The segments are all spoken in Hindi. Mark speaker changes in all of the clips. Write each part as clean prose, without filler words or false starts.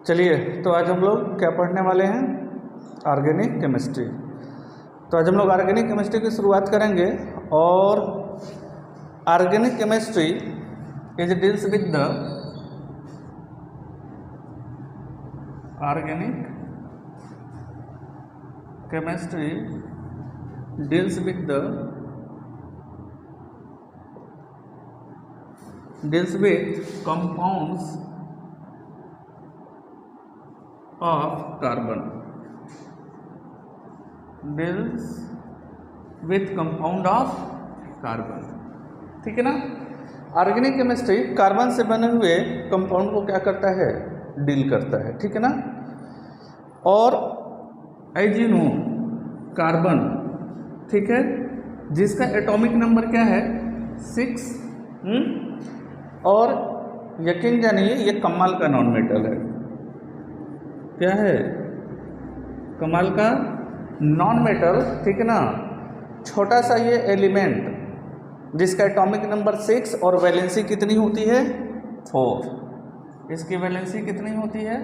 Speaker 1: चलिए, तो आज हम लोग क्या पढ़ने वाले हैं? Organic chemistry. तो आज हम लोग ऑर्गेनिक केमिस्ट्री की शुरुआत करेंगे। और organic chemistry is deals with the organic chemistry deals with the compounds of carbon, deals with compound of carbon। ठीक है ना। ऑर्गेनिक केमिस्ट्री कार्बन से बने हुए कंपाउंड को क्या करता है? डील करता है। ठीक है ना। और एज यू नो कार्बन, ठीक है, जिसका एटॉमिक नंबर क्या है? 6। और यकीन जानिए ये कमाल का नॉन मेटल है। क्या है? कमाल का नॉन मेटल। ठीक है ना। छोटा सा ये एलिमेंट जिसका एटॉमिक नंबर 6 और वैलेंसी कितनी होती है? 4। इसकी वैलेंसी कितनी होती है?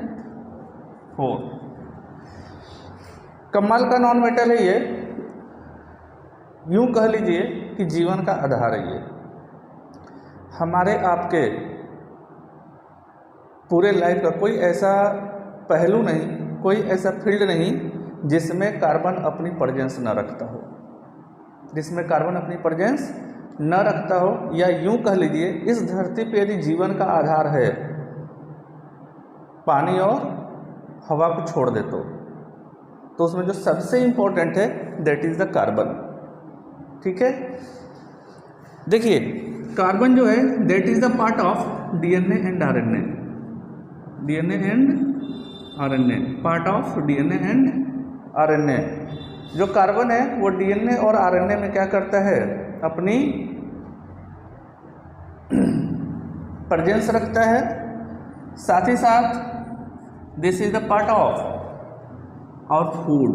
Speaker 1: 4। कमाल का नॉन मेटल है ये। यूं कह लीजिए कि जीवन का आधार है ये। हमारे आपके पूरे लाइफ का कोई ऐसा पहलू नहीं, कोई ऐसा फील्ड नहीं जिसमें कार्बन अपनी प्रेजेंस न रखता हो, जिसमें कार्बन अपनी प्रेजेंस न रखता हो। या यूं कह लीजिए इस धरती पे यदि जीवन का आधार है पानी और हवा को छोड़ दे तो उसमें जो सबसे इंपॉर्टेंट है दैट इज द कार्बन। ठीक है। देखिए कार्बन जो है that is the part of DNA and RNA. DNA and RNA, part of DNA and RNA. जो कार्बन है वो डीएनए और आरएनए में क्या करता है? अपनी प्रेजेंस रखता है। साथ ही साथ this is the part of और फूड।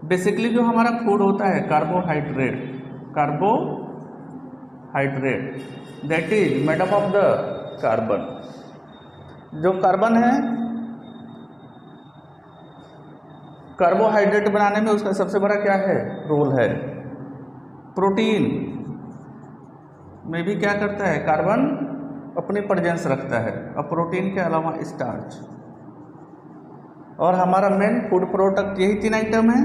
Speaker 1: बेसिकली जो हमारा फूड होता है carbohydrate, that is made up of the carbon. जो कार्बन है कार्बोहाइड्रेट बनाने में उसका सबसे बड़ा क्या है? रोल है। प्रोटीन में भी क्या करता है? कार्बन अपनी प्रेजेंस रखता है। और प्रोटीन के अलावा स्टार्च। और हमारा मेन फूड प्रोडक्ट यही 3 आइटम है।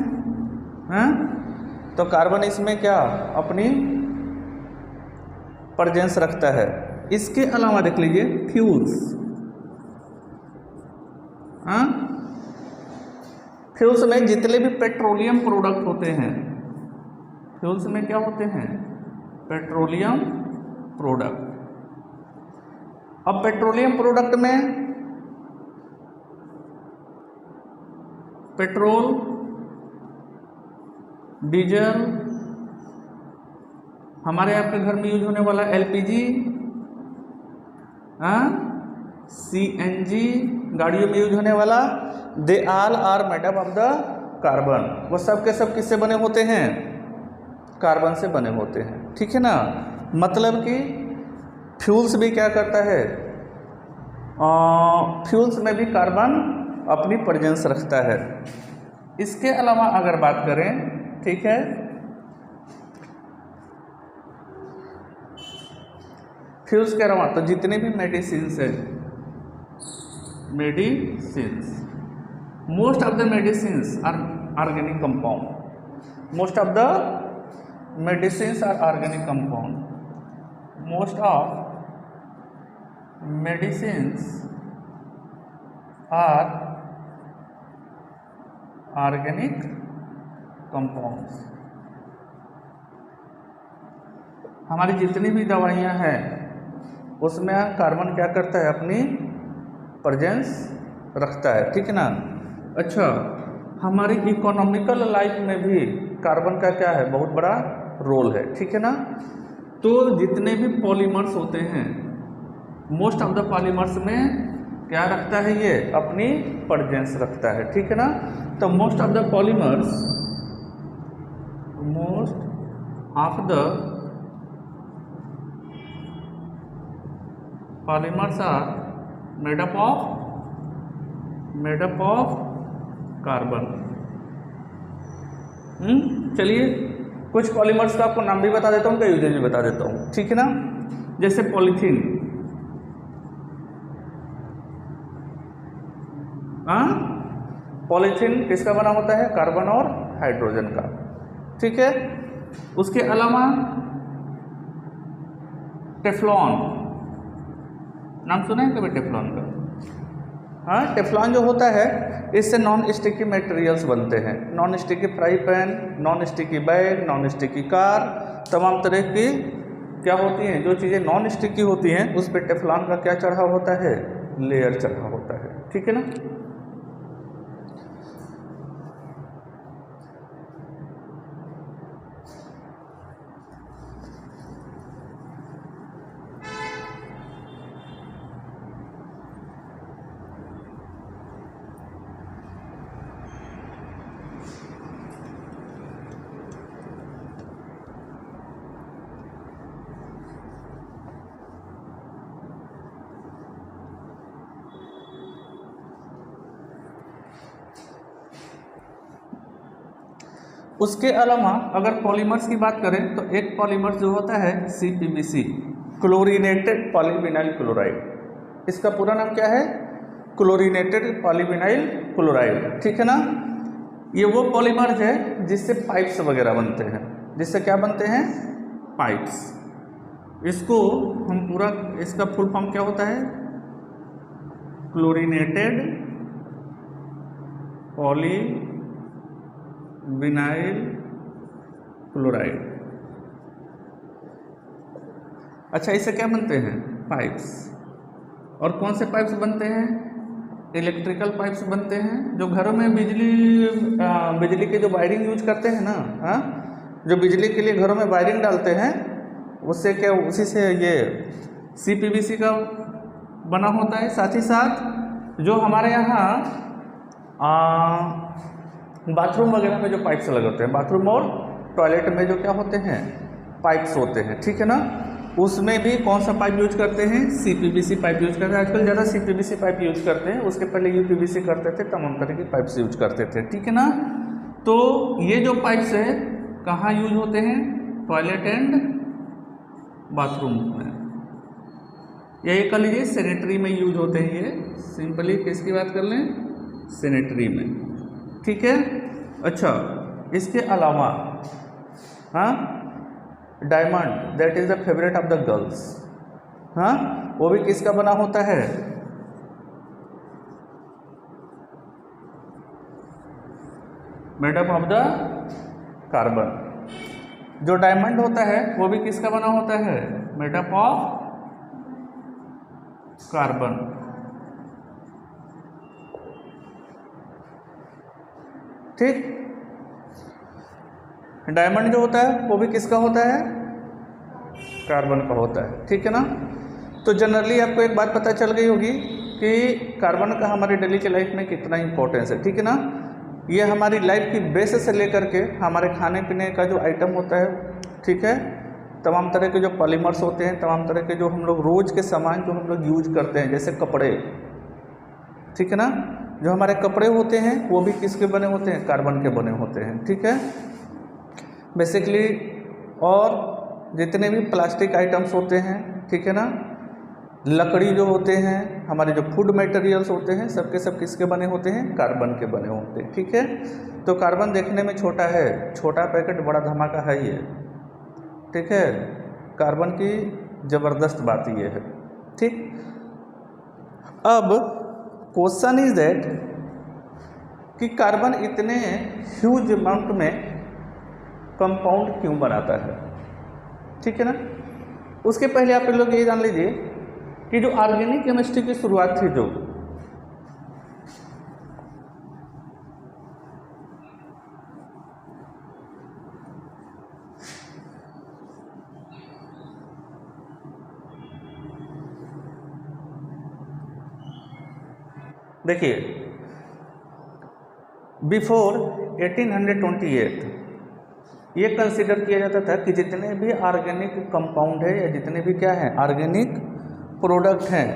Speaker 1: तो कार्बन इसमें क्या अपनी प्रेजेंस रखता है। इसके अलावा देख लीजिए फ्यूल्स। फ्यूल्स में जितने भी पेट्रोलियम प्रोडक्ट होते हैं, फ्यूल्स में क्या होते हैं? Petroleum product. अब पेट्रोलियम प्रोडक्ट में पेट्रोल, डीजल, हमारे आपके घर में यूज होने वाला एलपीजी, सीएनजी, गाड़ियों में यूज होने वाला, they all are made up of the carbon. वो सब के सब किससे बने होते हैं? कार्बन से बने होते हैं। ठीक है ना। मतलब कि फ्यूल्स भी क्या करता है? फ्यूल्स में भी कार्बन अपनी प्रेजेंस रखता है। इसके अलावा अगर बात करें, ठीक है, फ्यूल्स के अलावा तो जितने भी मेडिसिन्स है, medicines, most of the medicines are organic compound. Most of the medicines are organic compound. Most of medicines are organic compounds. हमारी जितनी भी दवाइयाँ हैं उसमें कार्बन क्या करता है? अपनी प्रेजेंस रखता है। ठीक है ना। अच्छा, हमारी इकोनॉमिकल लाइफ में भी कार्बन का क्या है? बहुत बड़ा रोल है। ठीक है ना। तो जितने भी पॉलीमर्स होते हैं, मोस्ट ऑफ द पॉलीमर्स में क्या रखता है? ये अपनी प्रेजेंस रखता है। ठीक है ना। तो most of the polymers, most of the polymers are made up of made up of carbon. चलिए कुछ पॉलीमर्स का आपको नाम भी बता देता हूँ, उनका यूजेज भी बता देता हूँ, ठीक है ना। जैसे पॉलीथीन, पॉलीथीन किसका बना होता है? कार्बन और हाइड्रोजन का, ठीक है। उसके अलावा टेफ्लॉन, नाम सुना है कभी टेफ्लॉन का? हाँ, टेफ्लॉन जो होता है इससे नॉन स्टिकी मटेरियल्स बनते हैं। Non sticky fry pan, non sticky bag, non sticky car, तमाम तरह की क्या होती हैं जो चीज़ें नॉन स्टिकी होती हैं उस पर टेफ्लॉन का क्या चढ़ा होता है? लेयर चढ़ा होता है, ठीक है ना। उसके अलावा अगर पॉलीमर्स की बात करें तो एक पॉलीमर्स जो होता है CPVC, क्लोरीनेटेड पॉलीविनाइल क्लोराइड। इसका पूरा नाम क्या है? क्लोरीनेटेड पॉलीविनाइल क्लोराइड, ठीक है ना। ये वो पॉलीमर्स है जिससे पाइप्स वगैरह बनते हैं। जिससे क्या बनते हैं? पाइप्स। इसको हम पूरा, इसका फुल फॉर्म क्या होता है? Chlorinated polyvinyl chloride. अच्छा, इससे क्या बनते हैं? पाइप्स। और कौन से पाइप्स बनते हैं? इलेक्ट्रिकल पाइप्स बनते हैं, जो घरों में बिजली के जो वायरिंग यूज करते हैं ना, जो बिजली के लिए घरों में वायरिंग डालते हैं, उससे क्या, उसी से ये CPVC का बना होता है। साथ ही साथ जो हमारे यहाँ बाथरूम वगैरह में जो पाइप्स लगे होते हैं, बाथरूम और टॉयलेट में जो क्या होते हैं? पाइप्स होते हैं, ठीक है ना। उसमें भी कौन सा पाइप यूज करते हैं? CPVC पाइप यूज करते हैं। आजकल ज़्यादा CPVC पाइप यूज करते हैं, उसके पहले UPVC करते थे, तमाम तरह की पाइप्स यूज करते थे, ठीक है ना। तो ये जो पाइप्स है कहाँ यूज होते हैं? टॉयलेट एंड बाथरूम में, या ये कर लीजिए सैनिटरी में यूज होते हैं। ये सिंपली किसकी बात कर लें? सैनिटरी में, ठीक है। अच्छा, इसके अलावा diamond, that is the favourite of the girls, वो भी किसका बना होता है? Made up of the carbon. जो डायमंड होता है वो भी किसका बना होता है? मेड अप ऑफ कार्बन, ठीक। डायमंड जो होता है वो भी किसका होता है? कार्बन का होता है, ठीक है ना। तो जनरली आपको एक बात पता चल गई होगी कि कार्बन का हमारी डेली की लाइफ में कितना इंपॉर्टेंस है, ठीक है ना। ये हमारी लाइफ की बेस से लेकर के हमारे खाने पीने का जो आइटम होता है, ठीक है, तमाम तरह के जो पॉलीमर्स होते हैं, तमाम तरह के जो हम लोग रोज़ के सामान जो हम लोग यूज करते हैं, जैसे कपड़े, ठीक है ना। जो हमारे कपड़े होते हैं वो भी किसके बने होते हैं? कार्बन के बने होते हैं, ठीक है, बेसिकली। और जितने भी प्लास्टिक आइटम्स होते हैं, ठीक है ना, लकड़ी जो होते हैं, हमारे जो फूड मटेरियल्स होते हैं, सबके सब किसके बने होते हैं? कार्बन के बने होते हैं, ठीक है। तो कार्बन देखने में छोटा है, छोटा पैकेट बड़ा धमाका है ये, ठीक है। कार्बन की ज़बरदस्त बात ये है, ठीक। अब क्वेश्चन इज दैट कि कार्बन इतने ह्यूज अमाउंट में कंपाउंड क्यों बनाता है, ठीक है ना। उसके पहले आप लोग ये जान लीजिए कि जो ऑर्गेनिक केमिस्ट्री की शुरुआत थी, जो देखिए बिफोर 1828 ये कंसीडर किया जाता था कि जितने भी ऑर्गेनिक कंपाउंड है या जितने भी क्या हैं ऑर्गेनिक प्रोडक्ट हैं,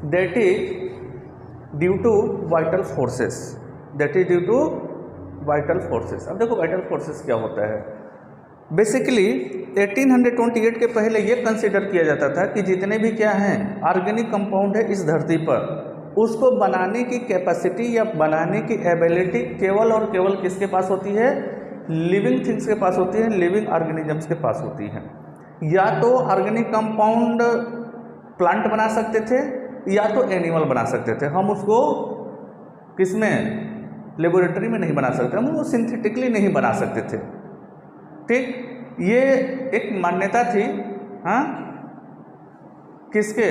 Speaker 1: that is due to vital forces, that is due to vital forces. अब देखो वाइटल फोर्सेस क्या होता है। बेसिकली 1828 के पहले ये कंसिडर किया जाता था कि जितने भी क्या हैं ऑर्गेनिक कंपाउंड है इस धरती पर, उसको बनाने की कैपेसिटी या बनाने की एबिलिटी केवल और केवल किसके पास होती है? लिविंग थिंग्स के पास होती है, लिविंग ऑर्गेनिजम्स के पास होती है। या तो ऑर्गेनिक कंपाउंड प्लांट बना सकते थे या तो एनिमल बना सकते थे। हम उसको किसमें? लेबोरेटरी में नहीं बना सकते, हम वो सिंथेटिकली नहीं बना सकते थे। ठीक, ये एक मान्यता थी हाँ किसके?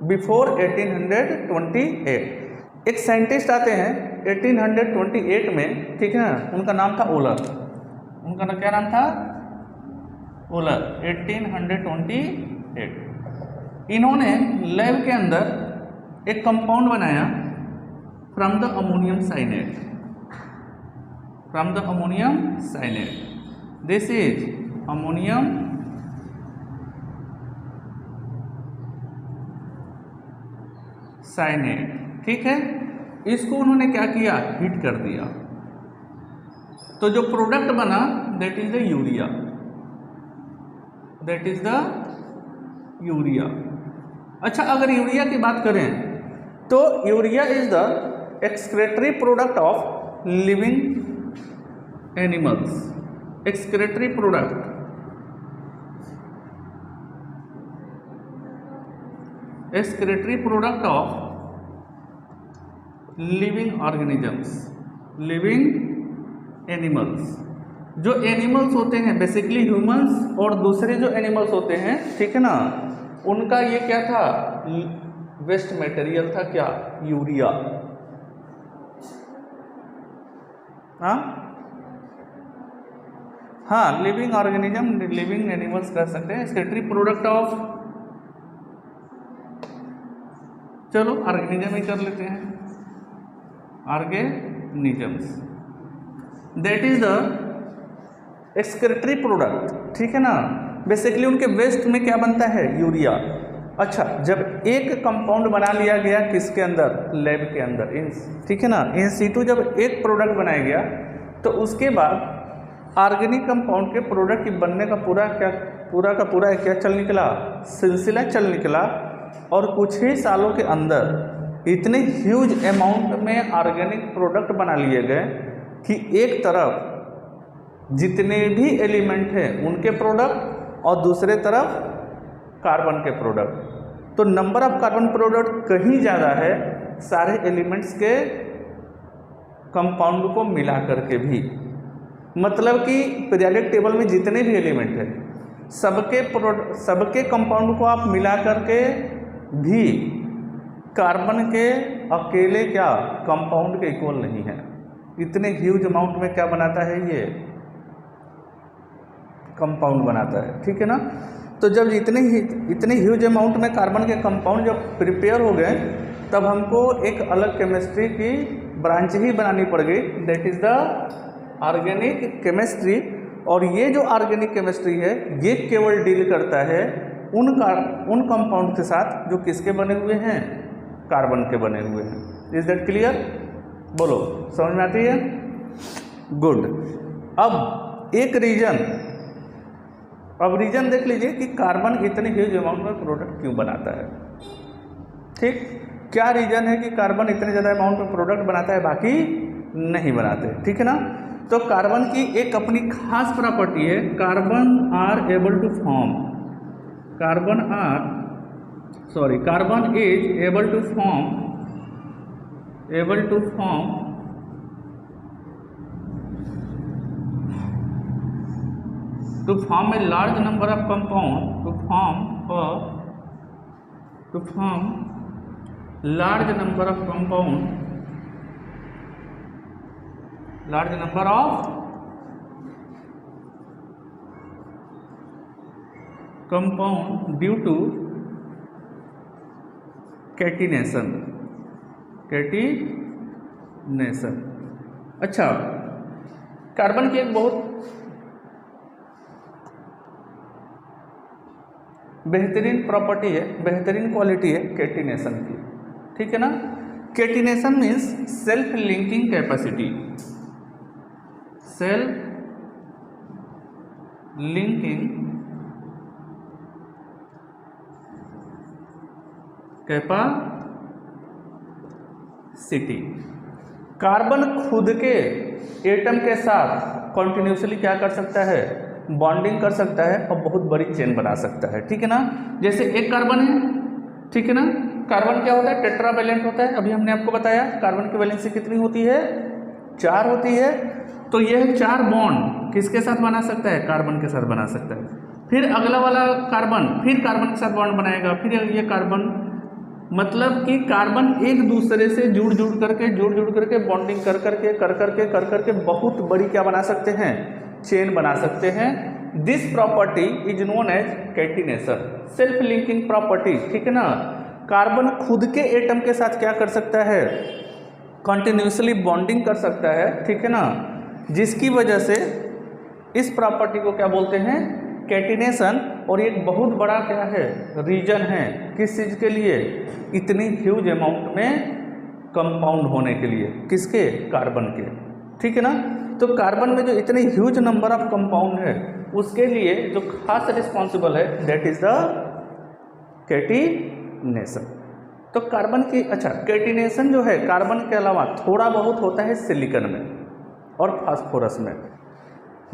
Speaker 1: बिफोर 1828। एक साइंटिस्ट आते हैं 1828 में, ठीक है, उनका नाम था ओलर। उनका क्या नाम था? ओलर। 1828 इन्होंने लैब के अंदर एक कंपाउंड बनाया from the ammonium cyanate, from the ammonium cyanate. This is ammonium cyanate. ठीक है, इसको उन्होंने क्या किया? हीट कर दिया, तो जो प्रोडक्ट बना that is the urea, that is the urea. अच्छा, अगर यूरिया की बात करें तो urea is the excretory product of living animals, excretory product, excretory product of living organisms, living animals. जो एनिमल्स होते हैं बेसिकली ह्यूमंस और दूसरे जो एनिमल्स होते हैं, ठीक है ना, उनका ये क्या था? वेस्ट मटेरियल था, क्या? यूरिया। हाँ, लिविंग ऑर्गेनिज्म, लिविंग एनिमल्स कह सकते हैं, एक्सक्रेटरी प्रोडक्ट ऑफ, चलो ऑर्गेनिज्म ही कर लेते हैं, organisms, that is the excretory product. ठीक है ना, बेसिकली उनके वेस्ट में क्या बनता है? यूरिया। अच्छा, जब एक कंपाउंड बना लिया गया किसके अंदर? लैब के अंदर, ठीक है ना, इन सीटू जब एक प्रोडक्ट बनाया गया तो उसके बाद ऑर्गेनिक कंपाउंड के प्रोडक्ट की बनने का पूरा का पूरा क्या चल निकला? सिलसिला चल निकला। और कुछ ही सालों के अंदर इतने ह्यूज अमाउंट में ऑर्गेनिक प्रोडक्ट बना लिए गए कि एक तरफ जितने भी एलिमेंट हैं उनके प्रोडक्ट और दूसरे तरफ कार्बन के प्रोडक्ट, तो नंबर ऑफ कार्बन प्रोडक्ट कहीं ज़्यादा है सारे एलिमेंट्स के कंपाउंड को मिला करके भी। मतलब कि पीरियोडिक टेबल में जितने भी एलिमेंट हैं सबके कंपाउंड को आप मिला करके भी कार्बन के अकेले क्या कंपाउंड के इक्वल नहीं है। इतने ह्यूज अमाउंट में क्या बनाता है? ये कंपाउंड बनाता है। ठीक है ना, तो जब इतने ह्यूज अमाउंट में कार्बन के कंपाउंड जब प्रिपेयर हो गए तब हमको एक अलग केमिस्ट्री की ब्रांच ही बनानी पड़ गई, that is the organic chemistry. और ये जो ऑर्गेनिक केमिस्ट्री है ये केवल डील करता है उन कंपाउंड के साथ जो किसके बने हुए हैं? कार्बन के बने हुए हैं। Is that clear? बोलो, समझ में आती है? गुड। अब एक रीजन देख लीजिए कि कार्बन इतने ह्यूज अमाउंट में प्रोडक्ट क्यों बनाता है। ठीक, क्या रीजन है कि कार्बन इतने ज़्यादा अमाउंट में प्रोडक्ट बनाता है, बाकी नहीं बनाते? ठीक है ना, तो कार्बन की एक अपनी खास प्रॉपर्टी है, carbon are able to form, carbon is able to form to form a large number of compound, to form large number of compound due to catenation। अच्छा, कार्बन की एक बहुत बेहतरीन प्रॉपर्टी है, बेहतरीन क्वालिटी है कैटिनेशन की। ठीक है ना, catenation means self linking capacity, self linking capacity. Carbon खुद के एटम के साथ कॉन्टिन्यूसली क्या कर सकता है, बॉन्डिंग कर सकता है और बहुत बड़ी चेन बना सकता है, ठीक है ना। जैसे एक कार्बन है, ठीक है ना, कार्बन क्या होता है, टेट्रावैलेंट होता है। अभी हमने आपको बताया कार्बन की वैलेंसी कितनी होती है, 4 होती है। तो यह 4 बॉन्ड किसके साथ बना सकता है, कार्बन के साथ बना सकता है। फिर अगला वाला कार्बन फिर कार्बन के साथ बॉन्ड बनाएगा, फिर ये कार्बन, मतलब कि कार्बन एक दूसरे से जुड़ करके बॉन्डिंग कर करके बहुत बड़ी क्या बना सकते हैं, चेन बना सकते हैं। This property is known as catenation, self linking property, ठीक है ना। कार्बन खुद के एटम के साथ क्या कर सकता है, कंटिन्यूसली बॉन्डिंग कर सकता है, ठीक है ना, जिसकी वजह से इस प्रॉपर्टी को क्या बोलते हैं, कैटिनेशन। और एक बहुत बड़ा क्या है, रीजन है किस चीज़ के लिए, इतनी ह्यूज अमाउंट में कंपाउंड होने के लिए, किसके, कार्बन के, ठीक है ना। तो कार्बन में जो इतने ह्यूज नंबर ऑफ कंपाउंड है उसके लिए जो खास रिस्पॉन्सिबल है दैट इज द कैटिनेशन। तो कार्बन की, अच्छा, कैटिनेशन जो है कार्बन के अलावा थोड़ा बहुत होता है सिलिकॉन में और फास्फोरस में।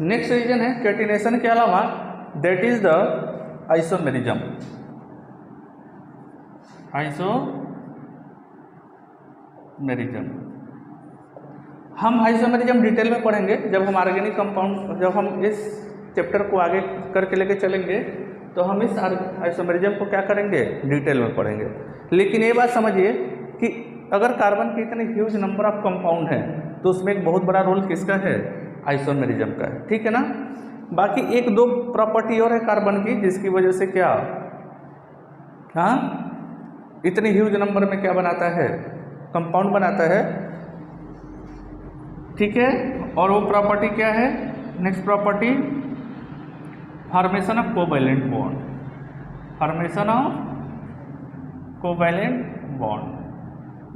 Speaker 1: नेक्स्ट रीजन है कैटिनेशन के अलावा, that is the isomerism. Isomerism हम आइसोमेरिज्म डिटेल में पढ़ेंगे जब हम ऑर्गेनिक कंपाउंड, जब हम इस चैप्टर को आगे करके लेके चलेंगे तो हम इस आइसोमेरिज्म को क्या करेंगे, डिटेल में पढ़ेंगे। लेकिन ये बात समझिए कि अगर कार्बन के इतने ह्यूज नंबर ऑफ कंपाउंड हैं तो उसमें एक बहुत बड़ा रोल किसका है, आइसोमेरिज्म का है, ठीक है ना। बाकी 1-2 प्रॉपर्टी और है कार्बन की जिसकी वजह से क्या, हाँ, इतने ह्यूज नंबर में क्या बनाता है, कंपाउंड बनाता है, ठीक है। और वो प्रॉपर्टी क्या है, next property, formation of covalent bond, formation of covalent bond.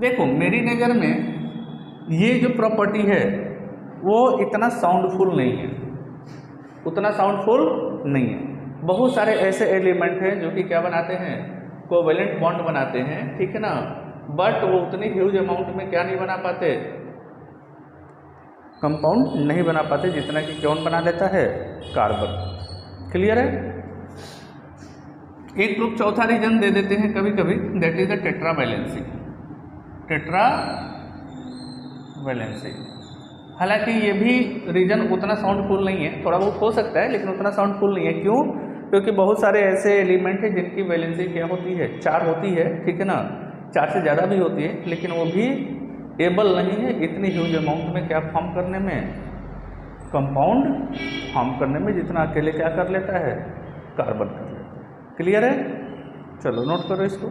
Speaker 1: देखो मेरी नज़र में ये जो प्रॉपर्टी है वो इतना साउंडफुल नहीं है, उतना साउंडफुल नहीं है। बहुत सारे ऐसे एलिमेंट हैं जो कि क्या बनाते हैं, कोवैलेंट बॉन्ड बनाते हैं, ठीक है ना, बट वो उतनी ह्यूज अमाउंट में क्या नहीं बना पाते, कंपाउंड नहीं बना पाते जितना कि कौन बना लेता है, कार्बन। क्लियर है। एक लोग चौथा रीजन दे देते हैं कभी कभी, that is the tetravalency, tetravalency. हालांकि ये भी रीजन उतना साउंडफुल नहीं है, थोड़ा बहुत हो सकता है लेकिन उतना साउंडफुल नहीं है। क्यों, क्योंकि बहुत सारे ऐसे एलिमेंट हैं जिनकी वैलेंसी क्या होती है, 4 होती है, ठीक है ना, 4 से ज़्यादा भी होती है, लेकिन वो भी एबल नहीं है इतनी ह्यूज अमाउंट में क्या फॉर्म करने में, कंपाउंड फॉर्म करने में, जितना अकेले क्या कर लेता है, कार्बन कर लेता है। क्लियर है, चलो नोट करो इसको।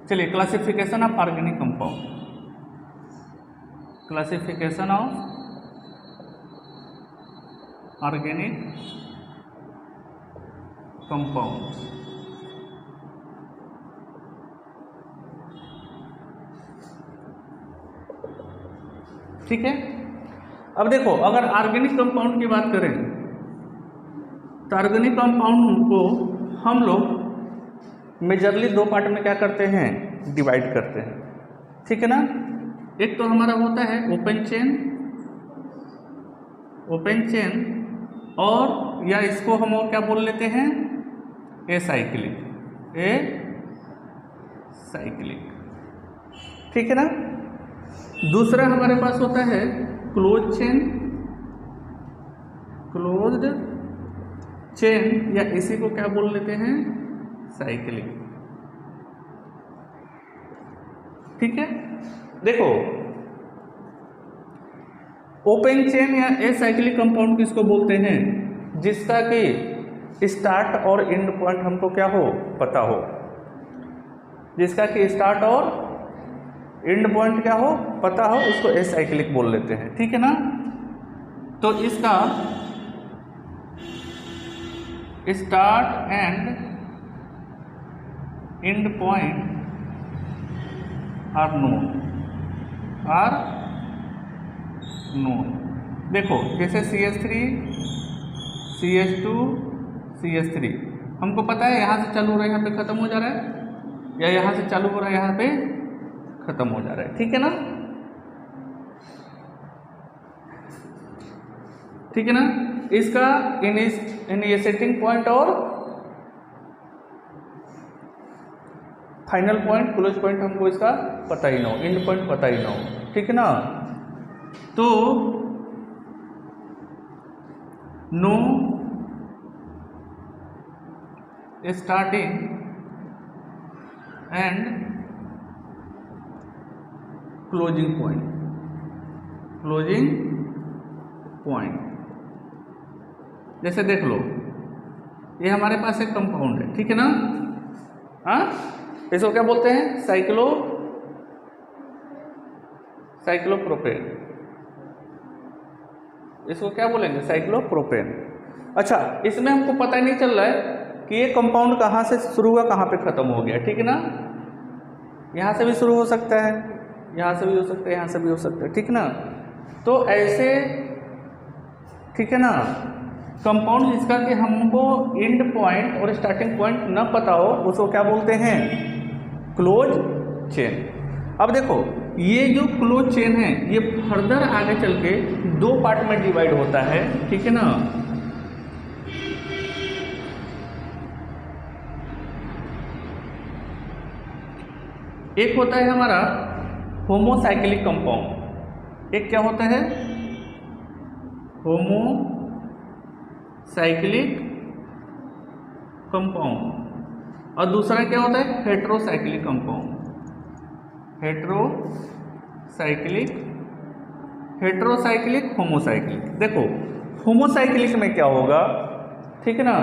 Speaker 1: चलिए, classification of organic compound, classification of organic compound. ठीक है। अब देखो, अगर ऑर्गेनिक कंपाउंड की बात करें तो ऑर्गेनिक कंपाउंड को हम लोग मेजरली 2 पार्ट में क्या करते हैं, डिवाइड करते हैं, ठीक है ना। एक तो हमारा होता है ओपन चेन, और या इसको हम और क्या बोल लेते हैं, एसाइक्लिक, ठीक है ना। दूसरा हमारे पास होता है क्लोज्ड चेन, या इसी को क्या बोल लेते हैं, साइक्लिक, ठीक है। देखो, ओपन चेन या एसाइक्लिक कंपाउंड किसको बोलते हैं, जिसका कि स्टार्ट और एंड पॉइंट हमको क्या हो, पता हो। जिसका कि स्टार्ट और एंड पॉइंट क्या हो पता हो, उसको एसाइक्लिक बोल लेते हैं, ठीक है ना। तो इसका start end end point are known. देखो जैसे CH3 CH2 CH3 हमको पता है यहाँ से चालू हो रहा है यहाँ पे ख़त्म हो जा रहा है, या यहाँ से चालू हो रहा है यहाँ पे ख़त्म हो जा रहा है, ठीक है ना, ठीक है ना। इसका इनिशिएटिंग पॉइंट और फाइनल पॉइंट क्लोज पॉइंट हमको इसका पता ही ना हो, एंड पॉइंट पता ही ना हो, ठीक है ना। तो no starting and closing point. जैसे देख लो ये हमारे पास एक कंपाउंड है, ठीक है ना, हाँ, इसको क्या बोलते हैं, साइक्लोप्रोपेन। इसको क्या बोलेंगे, साइक्लोप्रोपेन। अच्छा, इसमें हमको पता ही नहीं चल रहा है कि ये कंपाउंड कहाँ से शुरू हुआ कहाँ पे ख़त्म हो गया, ठीक है ना। यहाँ से भी शुरू हो सकता है, यहाँ से भी हो सकता है, यहाँ से भी हो सकता है, ठीक है ना। तो ऐसे, ठीक है ना, कंपाउंड जिसका कि हमको एंड पॉइंट और स्टार्टिंग पॉइंट न पता हो उसको क्या बोलते हैं, क्लोज चेन। अब देखो ये जो क्लोज चेन है ये फर्दर आगे चल के दो पार्ट में डिवाइड होता है, ठीक है ना। एक होता है हमारा होमोसाइक्लिक कंपाउंड, एक क्या होता है, होमोसाइक्लिक कंपाउंड, और दूसरा क्या होता है, हेट्रोसाइक्लिक कंपाउंड। Heterocyclic homocyclic. देखो होमोसाइक्लिक में क्या होगा, ठीक है ना,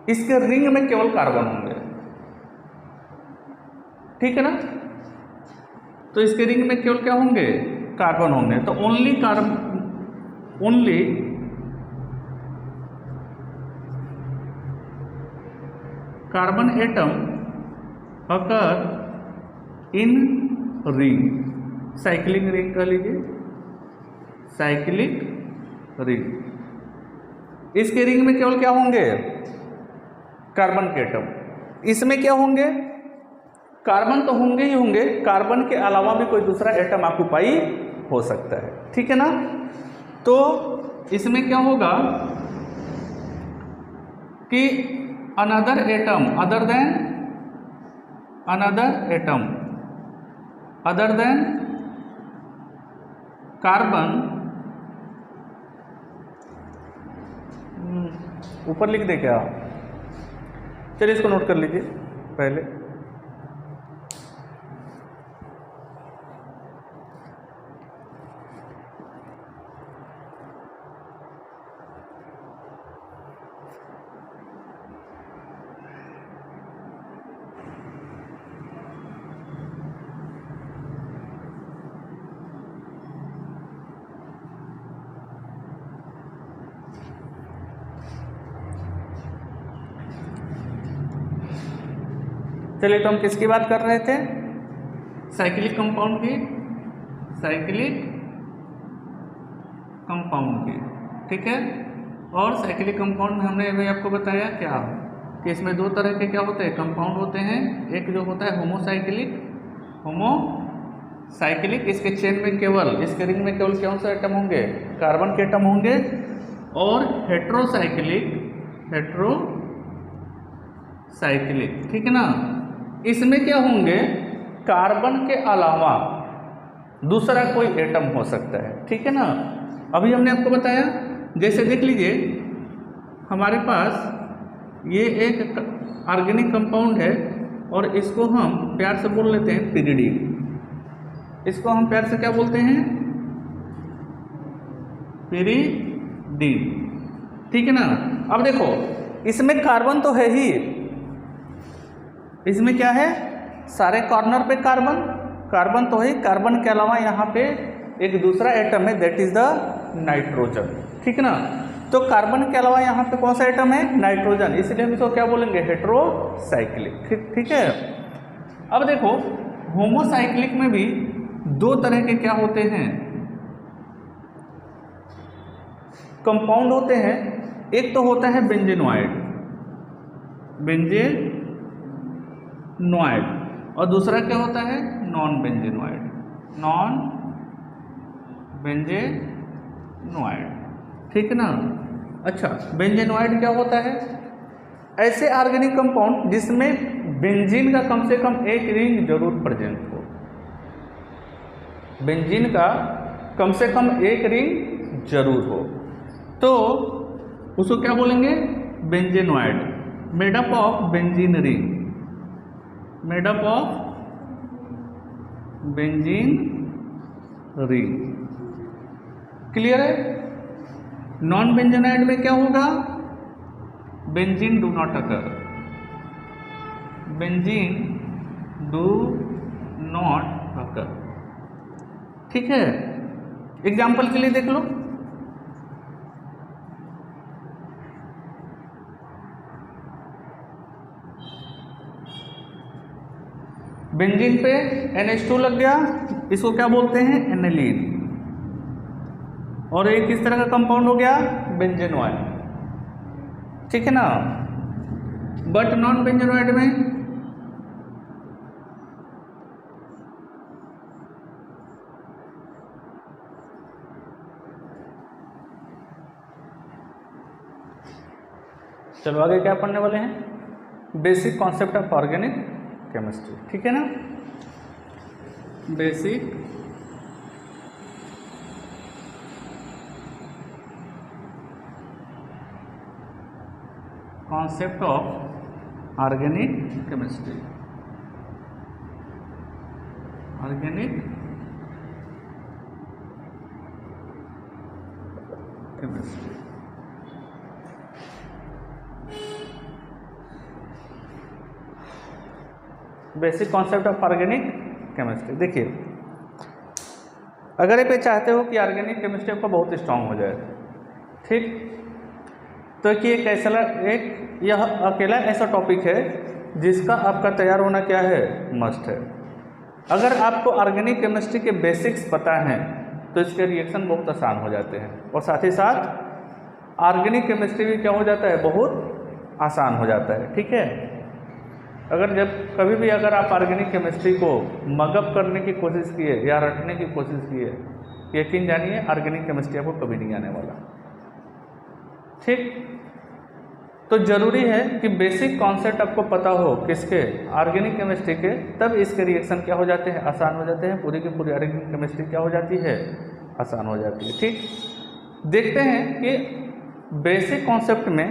Speaker 1: इसके रिंग में केवल कार्बन होंगे, ठीक है ना। तो इसके रिंग में केवल क्या होंगे, कार्बन होंगे। तो only carbon atom occur in ring, cyclic ring कह लीजिए, साइक्लिक रिंग। इसके रिंग में केवल क्या होंगे, कार्बन के एटम। इसमें क्या होंगे, कार्बन तो होंगे ही होंगे, कार्बन के अलावा भी कोई दूसरा एटम ऑक्यूपाई हो सकता है, ठीक है ना। तो इसमें क्या होगा कि another atom other than carbon, ऊपर लिख दे क्या, चलिए इसको नोट कर लीजिए पहले। चलिए तो हम किसकी बात कर रहे थे, साइक्लिक कंपाउंड की, ठीक है। और साइक्लिक कंपाउंड में हमने अभी आपको बताया क्या कि इसमें दो तरह के क्या होते हैं, कंपाउंड होते हैं। एक जो होता है होमोसाइक्लिक, इसके चेन में केवल, इसके रिंग में केवल कौन सा एटम होंगे, कार्बन के एटम होंगे। और हेट्रोसाइक्लिक, ठीक है ना, इसमें क्या होंगे, कार्बन के अलावा दूसरा कोई एटम हो सकता है, ठीक है ना। अभी हमने आपको बताया, जैसे देख लीजिए हमारे पास ये एक ऑर्गेनिक कंपाउंड है और इसको हम प्यार से बोल लेते हैं पिरिडीन। इसको हम प्यार से क्या बोलते हैं, पिरिडीन, ठीक है ना। अब देखो इसमें कार्बन तो है ही, इसमें क्या है, सारे कॉर्नर पे कार्बन, कार्बन तो है, कार्बन के अलावा यहाँ पे एक दूसरा एटम है, दैट इज द नाइट्रोजन, ठीक है ना। तो कार्बन के अलावा यहाँ पे कौन सा एटम है, नाइट्रोजन, इसलिए हम इसको क्या बोलेंगे, हेट्रोसाइक्लिक, ठीक है। अब देखो होमोसाइक्लिक में भी दो तरह के क्या होते हैं, कंपाउंड होते हैं। एक तो होता है बेंजेनॉइड, बेंजेनॉइड, और दूसरा क्या होता है, नॉन बेंजेनॉइड, नॉन बेंजेनॉइड, ठीक है ना। अच्छा, बेंजेनॉइड क्या होता है, ऐसे ऑर्गेनिक कंपाउंड जिसमें बेंजीन का कम से कम एक रिंग जरूर प्रेजेंट हो, बेंजीन का कम से कम एक रिंग जरूर हो, तो उसको क्या बोलेंगे, benzenoid, made up of benzene ring, made up of benzene ring, clear है। नॉन बेंजेनॉइड में क्या होगा, benzene do not occur, benzene do not occur, ठीक है। एग्जाम्पल के लिए देख लो, बेंजीन पे NH2 लग गया, इसको क्या बोलते हैं, एनिलीन, और एक किस तरह का कंपाउंड हो गया, बेंजेनॉइड, ठीक है ना। बट नॉन बेंजेनॉइड में चलो आगे क्या पढ़ने वाले हैं, basic concept of organic chemistry, ठीक है ना। Basic concept of organic chemistry, organic chemistry, basic concept of organic chemistry. देखिए, अगर आप ये चाहते हो कि ऑर्गेनिक केमिस्ट्री आपका बहुत स्ट्रांग हो जाए, ठीक, तो कि यह अकेला ऐसा टॉपिक है जिसका आपका तैयार होना क्या है, मस्ट है। अगर आपको ऑर्गेनिक केमिस्ट्री के बेसिक्स पता हैं तो इसके रिएक्शन बहुत आसान हो जाते हैं, और साथ ही साथ ऑर्गेनिक केमिस्ट्री भी क्या हो जाता है, बहुत आसान हो जाता है, ठीक है। अगर जब कभी भी अगर आप ऑर्गेनिक केमिस्ट्री को मगअप करने की कोशिश किए या रटने की कोशिश किए, यकीन जानिए ऑर्गेनिक केमिस्ट्री आपको कभी नहीं आने वाला, ठीक। तो जरूरी है कि बेसिक कॉन्सेप्ट आपको पता हो किसके, ऑर्गेनिक केमिस्ट्री के, तब इसके रिएक्शन क्या हो जाते हैं, आसान हो जाते हैं, पूरी की पूरी ऑर्गेनिक केमिस्ट्री क्या हो जाती है, आसान हो जाती है, ठीक। देखते हैं कि बेसिक कॉन्सेप्ट में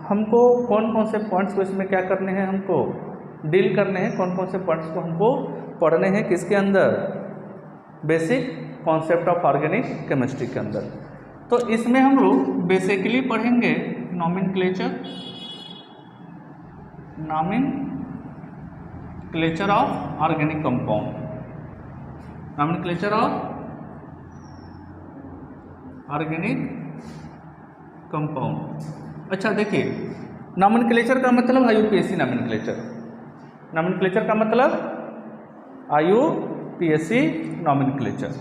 Speaker 1: हमको कौन कौन से पॉइंट्स को इसमें क्या करने हैं, हमको डील करने हैं, कौन कौन से पॉइंट्स को हमको पढ़ने हैं, किसके अंदर, basic concept of organic chemistry के अंदर। तो इसमें हम लोग बेसिकली पढ़ेंगे nomenclature, nomenclature of organic compound, nomenclature of organic compound. अच्छा देखिए, नॉमेनक्लेचर का मतलब IUPAC नॉमेनक्लेचर, नॉमेनक्लेचर का मतलब IUPAC नॉमेनक्लेचर।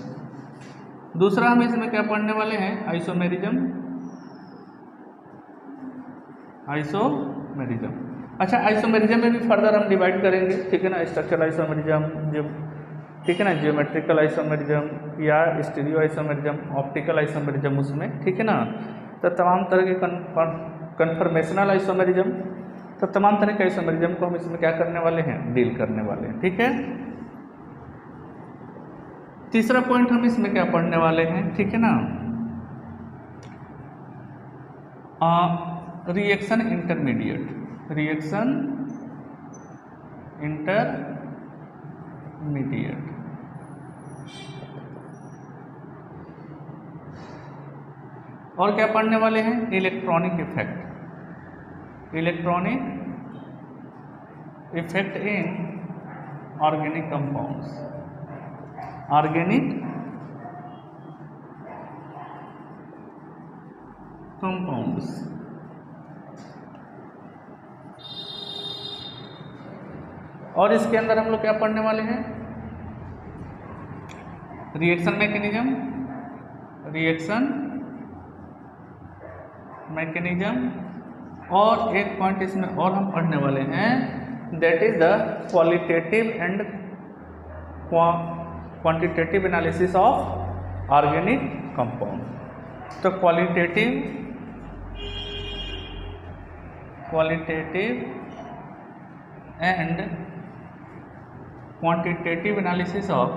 Speaker 1: दूसरा हम इसमें क्या पढ़ने वाले हैं, आइसोमेरिज्म, आइसोमेरिज्म। अच्छा, आइसोमेरिज्म में भी फर्दर हम डिवाइड करेंगे, ठीक है ना, स्ट्रक्चरल आइसोमेरिज्म, ठीक है ना, जियोमेट्रिकल आइसोमेरिज्म या स्टीरियो आइसोमेरिज्म, ऑप्टिकल आइसोमेरिज्म उसमें, ठीक है ना। तो तमाम तरह के कन्फर्मेशनल आइसोमेरिज्म, तो तमाम तरह के आइसोमेरिज्म को हम इसमें क्या करने वाले हैं, डील करने वाले हैं, ठीक है। तीसरा पॉइंट हम इसमें क्या पढ़ने वाले हैं, ठीक है ना, रिएक्शन इंटरमीडिएट, रिएक्शन इंटरमीडिएट। और क्या पढ़ने वाले हैं, electronic effect, electronic effect in organic compounds, organic compounds. और इसके अंदर हम लोग क्या पढ़ने वाले हैं, रिएक्शन मैकेनिज्म, रिएक्शन मैकेनिज्म, और एक पॉइंट इसमें और हम पढ़ने वाले हैं, that is the qualitative and quantitative analysis of organic compound. तो qualitative and quantitative analysis of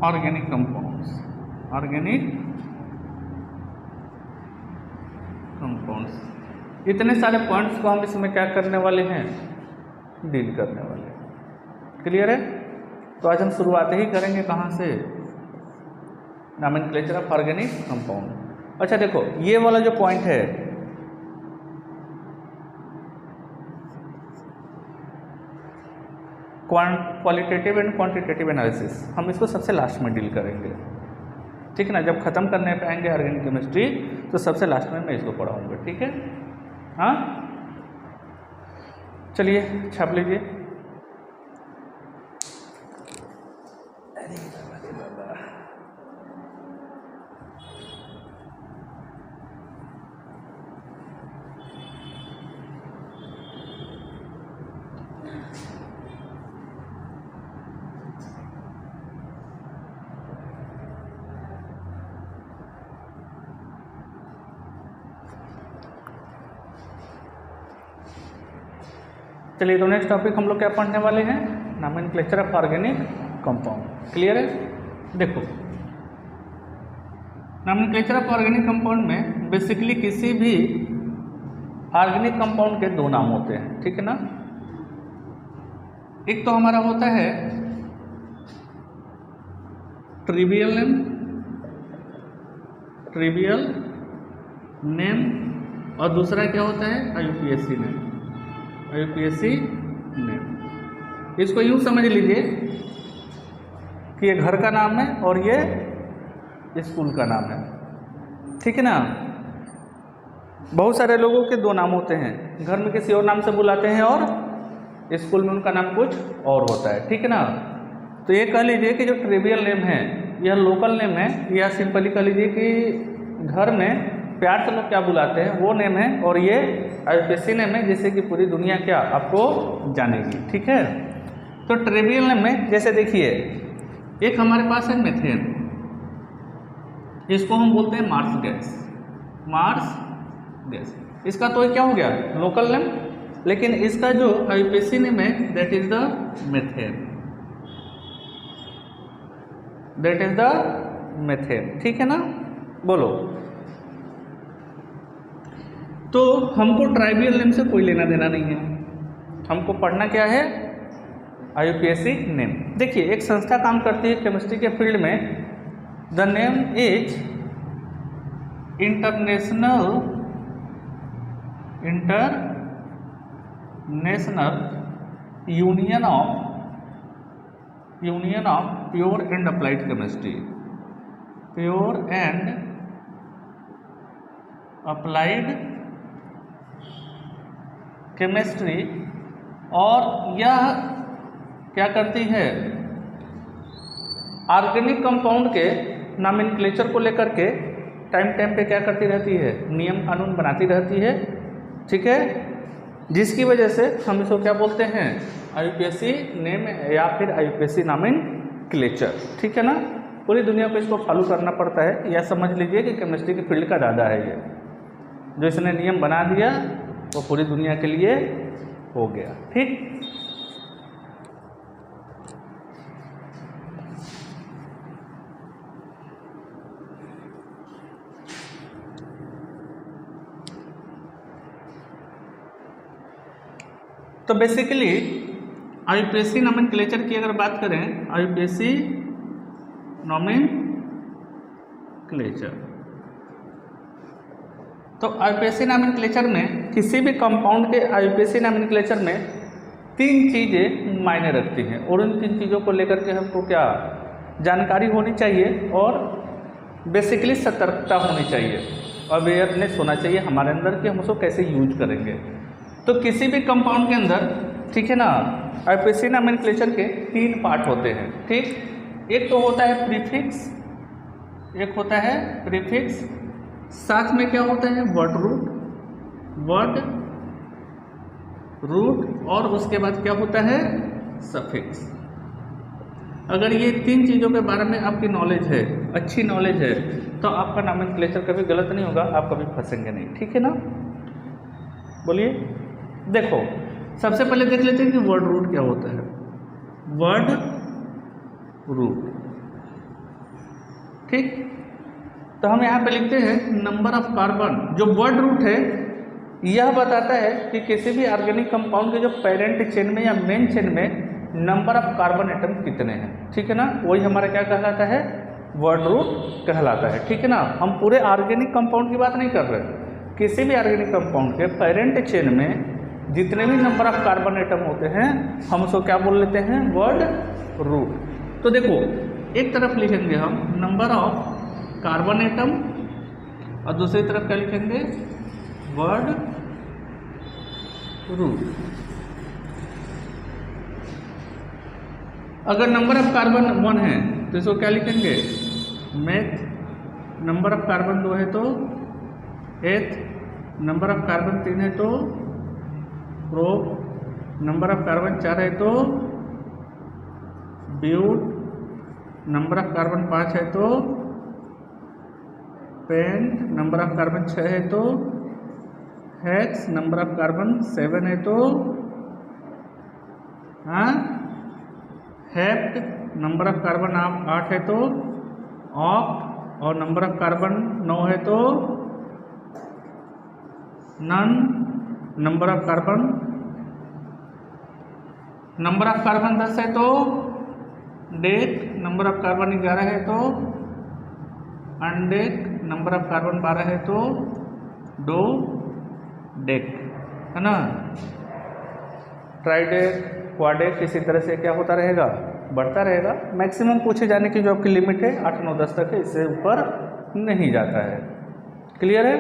Speaker 1: organic compounds, इतने सारे पॉइंट्स को हम इसमें क्या करने वाले हैं, डील करने वाले हैं। क्लियर है? तो आज हम शुरुआत ही करेंगे कहाँ से, नॉमेनक्लेचर ऑफ ऑर्गेनिक कंपाउंड। अच्छा देखो, ये वाला जो पॉइंट है, क्वालिटेटिव एंड क्वांटिटेटिव एनालिसिस, हम इसको सबसे लास्ट में डील करेंगे, ठीक है ना। जब खत्म करने पे आएंगे ऑर्गेनिक केमिस्ट्री तो सबसे लास्ट में मैं इसको पढ़ाऊंगा, ठीक है। हाँ चलिए छाप लीजिए। चलिए तो नेक्स्ट टॉपिक हम लोग क्या पढ़ने वाले हैं, nomenclature of organic compound. Clear है? देखो, नॉमेनक्लेचर ऑफ ऑर्गेनिक कंपाउंड में बेसिकली किसी भी ऑर्गेनिक कंपाउंड के दो नाम होते हैं, ठीक है ना। एक तो हमारा होता है ट्रिवियल नेम, और दूसरा क्या होता है, IUPAC नेम। इसको यूँ समझ लीजिए कि ये घर का नाम है और ये स्कूल का नाम है, ठीक है ना। बहुत सारे लोगों के दो नाम होते हैं, घर में किसी और नाम से बुलाते हैं और स्कूल में उनका नाम कुछ और होता है, ठीक है ना। तो ये कह लीजिए कि जो ट्रिवियल नेम है यह लोकल नेम है, या सिंपली कह लीजिए कि घर में प्यार से लोग क्या बुलाते हैं वो नेम है, और ये IUPAC नेम है जिससे कि पूरी दुनिया क्या आपको जानेगी, ठीक है। तो ट्रिवियल नेम में जैसे देखिए, एक हमारे पास है मेथेन, इसको हम बोलते हैं मार्स गैस। इसका तो क्या हो गया, लोकल नेम, लेकिन इसका जो IUPAC नेम है दैट इज द मेथेन, ठीक है ना। बोलो, तो हमको ट्राइवियल नेम से कोई लेना देना नहीं है, हमको पढ़ना क्या है, IUPAC नेम। देखिए, एक संस्था काम करती है केमिस्ट्री के फील्ड में, the name is international union of pure and applied chemistry, और यह क्या करती है, ऑर्गेनिक कंपाउंड के नॉमेनक्लेचर को लेकर के टाइम पे क्या करती रहती है, नियम कानून बनाती रहती है, ठीक है। जिसकी वजह से हम इसको क्या बोलते हैं, IUPAC नेम या फिर IUPAC नॉमेनक्लेचर, ठीक है ना। पूरी दुनिया को इसको फॉलो करना पड़ता है, या समझ लीजिए कि केमिस्ट्री के फील्ड का दादा है ये, जो इसने नियम बना दिया वो पूरी दुनिया के लिए हो गया, ठीक। तो बेसिकली आईयूपीएसी नोमेनक्लेचर की अगर बात करें, आईयूपीएसी नोमेनक्लेचर, तो आईयूपीएसी नोमेनक्लेचर में किसी भी कंपाउंड के आईयूपीएसी नोमेनक्लेचर में 3 चीज़ें मायने रखती हैं, और उन 3 चीज़ों को लेकर के हमको क्या जानकारी होनी चाहिए, और बेसिकली सतर्कता होनी चाहिए, अवेयरनेस होना चाहिए हमारे अंदर कि हम उसको कैसे यूज करेंगे। तो किसी भी कंपाउंड के अंदर, ठीक है ना, आईयूपीएसी नोमेनक्लेचर के 3 पार्ट होते हैं, ठीक। एक तो होता है प्रीफिक्स, एक होता है प्रीफिक्स, साथ में क्या होता है वर्ड रूट, और उसके बाद क्या होता है सफिक्स। अगर ये 3 चीज़ों के बारे में आपकी नॉलेज है, अच्छी नॉलेज है, तो आपका नोमेनक्लेचर कभी गलत नहीं होगा, आप कभी फंसेंगे नहीं, ठीक है ना। बोलिए, देखो सबसे पहले देख लेते हैं कि वर्ड रूट क्या होता है। वर्ड रूट, ठीक, तो हम यहाँ पे लिखते हैं नंबर ऑफ कार्बन। जो वर्ड रूट है यह बताता है कि किसी भी ऑर्गेनिक कंपाउंड के जो पेरेंट चेन में या मेन चेन में नंबर ऑफ कार्बन एटम कितने हैं, ठीक है ना, वही हमारा क्या कहलाता है, वर्ड रूट कहलाता है, ठीक है ना। हम पूरे ऑर्गेनिक कंपाउंड की बात नहीं कर रहे, किसी भी ऑर्गेनिक कंपाउंड के पेरेंट चेन में जितने भी नंबर ऑफ कार्बन एटम होते हैं हम उसको क्या बोल लेते हैं, वर्ड रूट। तो देखो एक तरफ लिखेंगे हम नंबर ऑफ कार्बन एटम, और दूसरी तरफ क्या लिखेंगे, वर्ड रूट। अगर नंबर ऑफ कार्बन 1 है तो इसको क्या लिखेंगे, मेथ, नंबर ऑफ कार्बन 2 है तो एथ, नंबर ऑफ कार्बन 3 है तो प्रोप, नंबर ऑफ कार्बन 4 है तो ब्यूट, नंबर ऑफ कार्बन 5 है तो पेंट, नंबर ऑफ कार्बन 6 है तो हेक्स, नंबर ऑफ कार्बन 7 है तो हेप्ट, नंबर ऑफ कार्बन 8 है तो ऑक्ट, और नंबर ऑफ कार्बन 9 है तो नन, नंबर ऑफ कार्बन 10 है तो डेक, नंबर ऑफ कार्बन 11 है तो अनडेक, नंबर ऑफ कार्बन 12 है तो डो डेक, है ना। ट्राइडेक, क्वाडेक, इसी तरह से क्या होता रहेगा, बढ़ता रहेगा। मैक्सिमम पूछे जाने की जो आपकी लिमिट है 8 9 10 तक है, इससे ऊपर नहीं जाता है। क्लियर है।